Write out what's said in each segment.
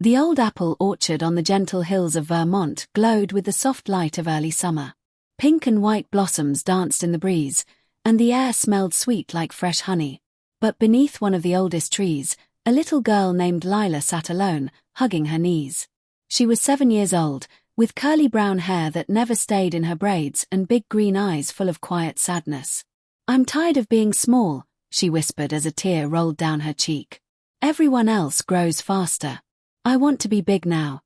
The old apple orchard on the gentle hills of Vermont glowed with the soft light of early summer. Pink and white blossoms danced in the breeze, and the air smelled sweet like fresh honey. But beneath one of the oldest trees, a little girl named Lila sat alone, hugging her knees. She was 7 years old, with curly brown hair that never stayed in her braids and big green eyes full of quiet sadness. "I'm tired of being small," she whispered as a tear rolled down her cheek. "Everyone else grows faster. I want to be big now."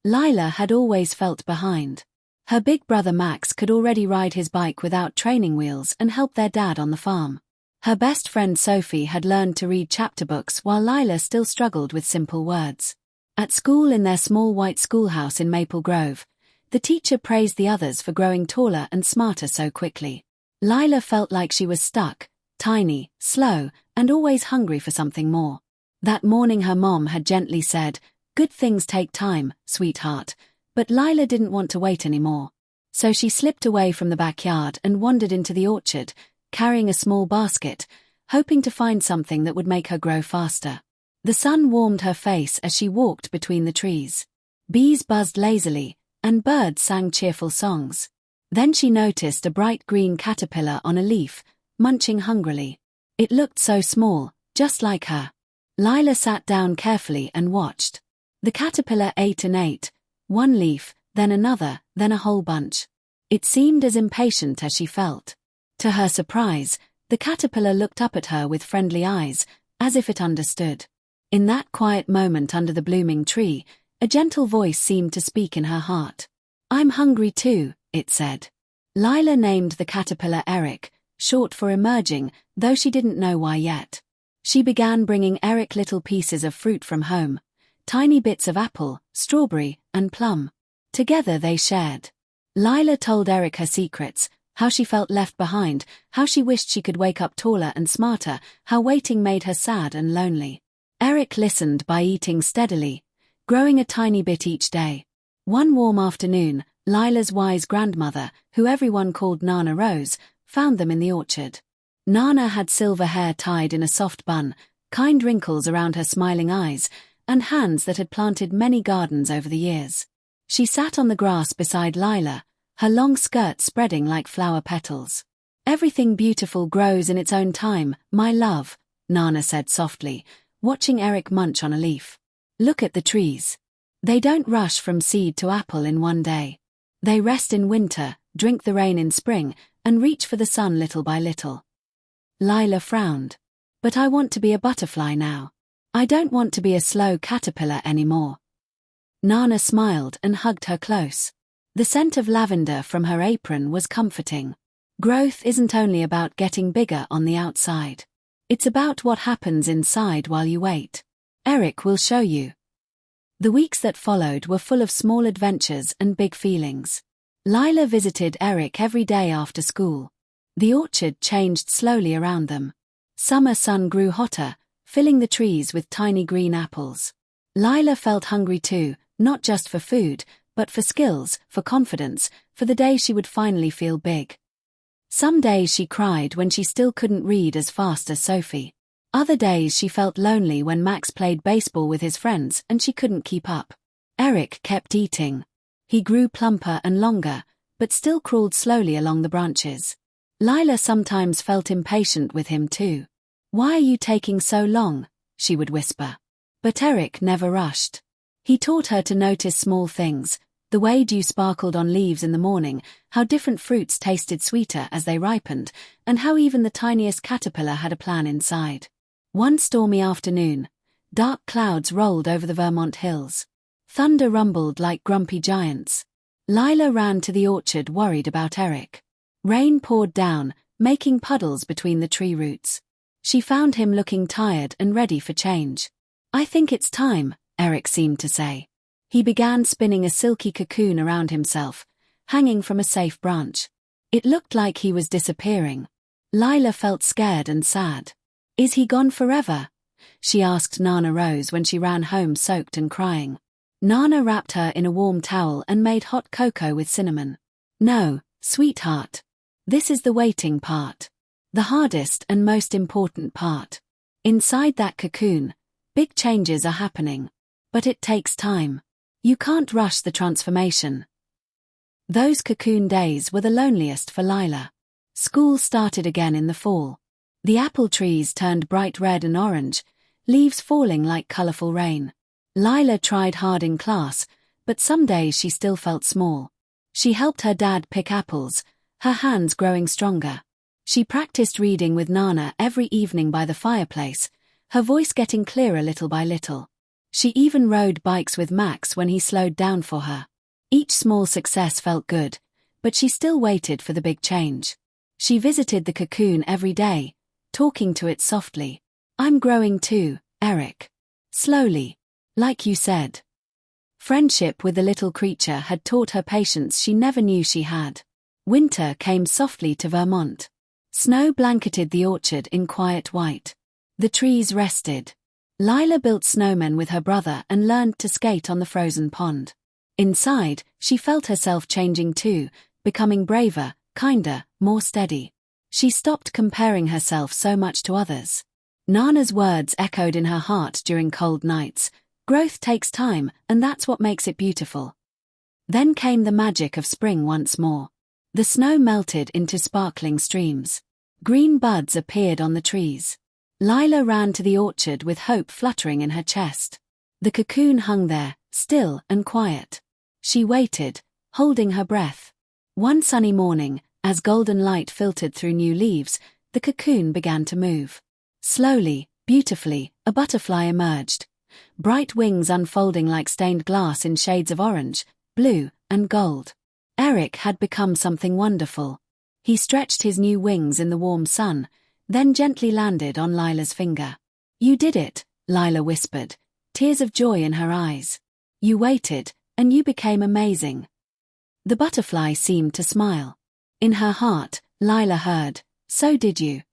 Lila had always felt behind. Her big brother Max could already ride his bike without training wheels and help their dad on the farm. Her best friend Sophie had learned to read chapter books while Lila still struggled with simple words. At school in their small white schoolhouse in Maple Grove, the teacher praised the others for growing taller and smarter so quickly. Lila felt like she was stuck, tiny, slow, and always hungry for something more. That morning her mom had gently said, "Good things take time, sweetheart," but Lila didn't want to wait anymore. So she slipped away from the backyard and wandered into the orchard, carrying a small basket, hoping to find something that would make her grow faster. The sun warmed her face as she walked between the trees. Bees buzzed lazily, and birds sang cheerful songs. Then she noticed a bright green caterpillar on a leaf, munching hungrily. It looked so small, just like her. Lila sat down carefully and watched. The caterpillar ate and ate, one leaf, then another, then a whole bunch. It seemed as impatient as she felt. To her surprise, the caterpillar looked up at her with friendly eyes, as if it understood. In that quiet moment under the blooming tree, a gentle voice seemed to speak in her heart. "I'm hungry too," it said. Lila named the caterpillar Eric, short for emerging, though she didn't know why yet. She began bringing Eric little pieces of fruit from home, tiny bits of apple, strawberry, and plum. Together they shared. Lila told Eric her secrets, how she felt left behind, how she wished she could wake up taller and smarter, how waiting made her sad and lonely. Eric listened by eating steadily, growing a tiny bit each day. One warm afternoon, Lila's wise grandmother, who everyone called Nana Rose, found them in the orchard. Nana had silver hair tied in a soft bun, kind wrinkles around her smiling eyes, and hands that had planted many gardens over the years. She sat on the grass beside Lila, her long skirt spreading like flower petals. "Everything beautiful grows in its own time, my love," Nana said softly, watching Eric munch on a leaf. "Look at the trees. They don't rush from seed to apple in one day. They rest in winter, drink the rain in spring, and reach for the sun little by little." Lila frowned. "But I want to be a butterfly now. I don't want to be a slow caterpillar anymore." Nana smiled and hugged her close. The scent of lavender from her apron was comforting. Growth isn't only about getting bigger on the outside. It's about what happens inside while you wait. Eric will show you. The weeks that followed were full of small adventures and big feelings. Lila visited Eric every day after school. The orchard changed slowly around them. Summer sun grew hotter, filling the trees with tiny green apples. Lila felt hungry too, not just for food, but for skills, for confidence, for the day she would finally feel big. Some days she cried when she still couldn't read as fast as Sophie. Other days she felt lonely when Max played baseball with his friends and she couldn't keep up. Eric kept eating. He grew plumper and longer, but still crawled slowly along the branches. Lila sometimes felt impatient with him too. "Why are you taking so long?" she would whisper. But Eric never rushed. He taught her to notice small things, the way dew sparkled on leaves in the morning, how different fruits tasted sweeter as they ripened, and how even the tiniest caterpillar had a plan inside. One stormy afternoon, dark clouds rolled over the Vermont hills. Thunder rumbled like grumpy giants. Lila ran to the orchard worried about Eric. Rain poured down, making puddles between the tree roots. She found him looking tired and ready for change. "I think it's time," Eric seemed to say. He began spinning a silky cocoon around himself, hanging from a safe branch. It looked like he was disappearing. Lila felt scared and sad. "Is he gone forever?" she asked Nana Rose when she ran home soaked and crying. Nana wrapped her in a warm towel and made hot cocoa with cinnamon. "No, sweetheart. This is the waiting part. The hardest and most important part. Inside that cocoon, big changes are happening. But it takes time. You can't rush the transformation. Those cocoon days were the loneliest for Lila. School started again in the fall. The apple trees turned bright red and orange, leaves falling like colorful rain. Lila tried hard in class, but some days she still felt small. She helped her dad pick apples, her hands growing stronger. She practiced reading with Nana every evening by the fireplace, her voice getting clearer little by little. She even rode bikes with Max when he slowed down for her. Each small success felt good, but she still waited for the big change. She visited the cocoon every day, talking to it softly. "I'm growing too, Eric. Slowly. Like you said." Friendship with the little creature had taught her patience she never knew she had. Winter came softly to Vermont. Snow blanketed the orchard in quiet white. The trees rested. Lila built snowmen with her brother and learned to skate on the frozen pond. Inside, she felt herself changing too, becoming braver, kinder, more steady. She stopped comparing herself so much to others. Nana's words echoed in her heart during cold nights. Growth takes time, and that's what makes it beautiful. Then came the magic of spring once more. The snow melted into sparkling streams. Green buds appeared on the trees. Lila ran to the orchard with hope fluttering in her chest. The cocoon hung there, still and quiet. She waited, holding her breath. One sunny morning, as golden light filtered through new leaves, the cocoon began to move. Slowly, beautifully, a butterfly emerged. Bright wings unfolding like stained glass in shades of orange, blue, and gold. Eric had become something wonderful. He stretched his new wings in the warm sun, then gently landed on Lila's finger. "You did it," Lila whispered, tears of joy in her eyes. "You waited, and you became amazing." The butterfly seemed to smile. In her heart, Lila heard, "So did you."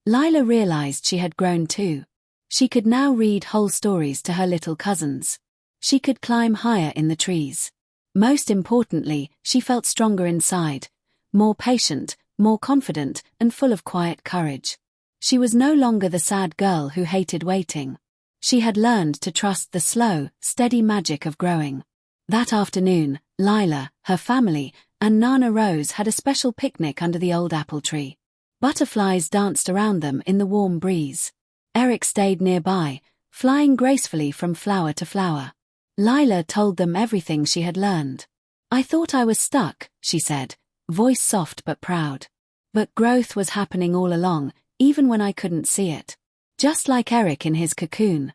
Lila realized she had grown too. She could now read whole stories to her little cousins. She could climb higher in the trees. Most importantly, she felt stronger inside, more patient, more confident, and full of quiet courage. She was no longer the sad girl who hated waiting. She had learned to trust the slow, steady magic of growing. That afternoon, Lila, her family, and Nana Rose had a special picnic under the old apple tree. Butterflies danced around them in the warm breeze. Eric stayed nearby, flying gracefully from flower to flower. Lila told them everything she had learned. "I thought I was stuck," she said, voice soft but proud. "But growth was happening all along, even when I couldn't see it. Just like Eric in his cocoon."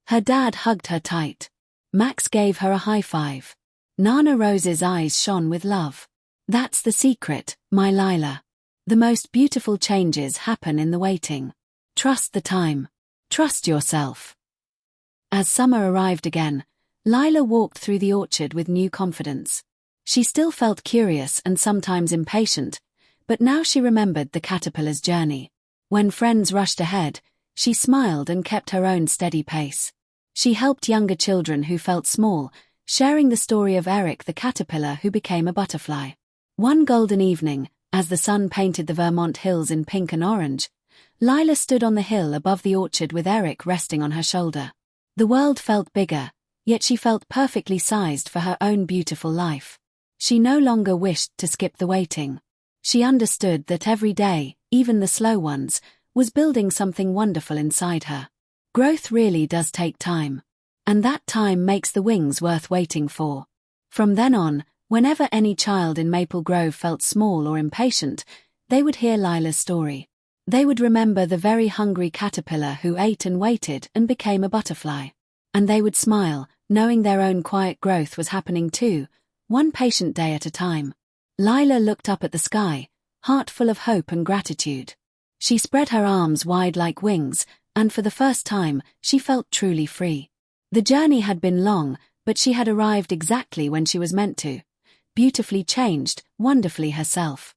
Her dad hugged her tight. Max gave her a high five. Nana Rose's eyes shone with love. "That's the secret, my Lila. The most beautiful changes happen in the waiting. Trust the time. Trust yourself." As summer arrived again, Lila walked through the orchard with new confidence. She still felt curious and sometimes impatient, but now she remembered the caterpillar's journey. When friends rushed ahead, she smiled and kept her own steady pace. She helped younger children who felt small, sharing the story of Eric the caterpillar who became a butterfly. One golden evening, as the sun painted the Vermont hills in pink and orange, Lila stood on the hill above the orchard with Eric resting on her shoulder. The world felt bigger, yet she felt perfectly sized for her own beautiful life. She no longer wished to skip the waiting. She understood that every day, even the slow ones, was building something wonderful inside her. Growth really does take time. And that time makes the wings worth waiting for. From then on, whenever any child in Maple Grove felt small or impatient, they would hear Lila's story. They would remember the very hungry caterpillar who ate and waited and became a butterfly. And they would smile, knowing their own quiet growth was happening too, one patient day at a time. Lila looked up at the sky, heart full of hope and gratitude. She spread her arms wide like wings, and for the first time, she felt truly free. The journey had been long, but she had arrived exactly when she was meant to. Beautifully changed, wonderfully herself.